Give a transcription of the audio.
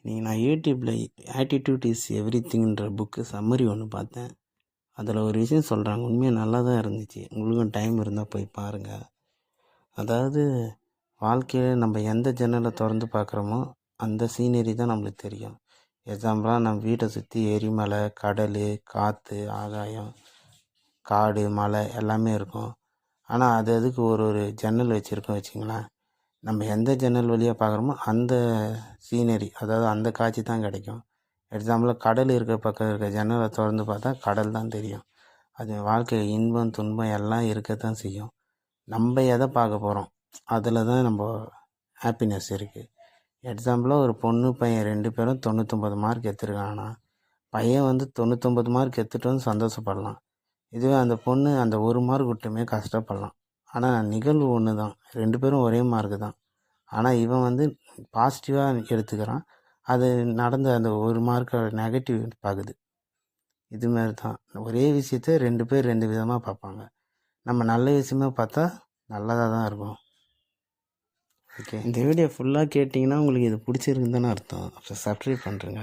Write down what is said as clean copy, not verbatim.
நான் யூடியூப்பில் attitude is எவ்ரிதிங்ன்ற book summary ஒன்று பார்த்தேன். அதில் ஒரு விஷயம் சொல்கிறாங்க, உண்மையாக நல்லா தான் இருந்துச்சு. உங்களுக்கும் டைம் இருந்தால் போய் பாருங்கள். அதாவது வாழ்க்கையில் நம்ம எந்த ஜன்னலை திறந்து பார்க்குறோமோ அந்த சீனரி தான் நம்மளுக்கு தெரியும். எக்ஸாம்பிளாக நம்ம வீட்டை சுற்றி எரிமலை, கடல், காற்று, ஆகாயம், காடு, மலை எல்லாமே இருக்கும். ஆனால் அது அதுக்கு ஒரு ஒரு ஜன்னல் வச்சுருக்கோம் வச்சுங்களேன். நம்ம எந்த ஜன்னல் வழியாக பார்க்குறோமோ அந்த சீனரி, அதாவது அந்த காட்சி தான் கிடைக்கும். எக்ஸாம்பிளாக கடல் இருக்கிற பக்கம் இருக்க ஜன்னலை திறந்து பார்த்தா கடல் தான் தெரியும். அது வாழ்க்கையில் இன்பம் துன்பம் எல்லாம் இருக்க தான் செய்யும். நம்ம எதை பார்க்க போகிறோம் அதில் தான் நம்ம ஹாப்பினஸ் இருக்குது. எக்ஸாம்பிளாக ஒரு பொண்ணு பையன் 2 பேரும் 99 மார்க் எடுத்துருக்காங்கன்னா, பையன் வந்து 99 மார்க் எடுத்துகிட்டு வந்து சந்தோஷப்படலாம். இதுவே அந்த பொண்ணு அந்த 1 மார்க் விட்டுமே கஷ்டப்படலாம். ஆனால் நிகழ்வு ஒன்று தான், 2 பேரும் ஒரே மார்க்கு தான். ஆனால் இவன் வந்து பாசிட்டிவாக எடுத்துக்கிறான், அது நடந்த அந்த 1 மார்க்கை நெகட்டிவ் பார்க்குது. இதுமாரி தான் ஒரே விஷயத்த 2 பேர் 2 விதமாக பார்ப்பாங்க. நம்ம நல்ல விஷயமா பார்த்தா நல்லதாக தான் இருக்கும். ஓகே, இந்த வீடியோ ஃபுல்லாக கேட்டிங்கன்னா உங்களுக்கு இது பிடிச்சிருக்குன்னு தானே அர்த்தம். அப்புறம் சப்ஸ்கிரைப் பண்ணுறேங்க.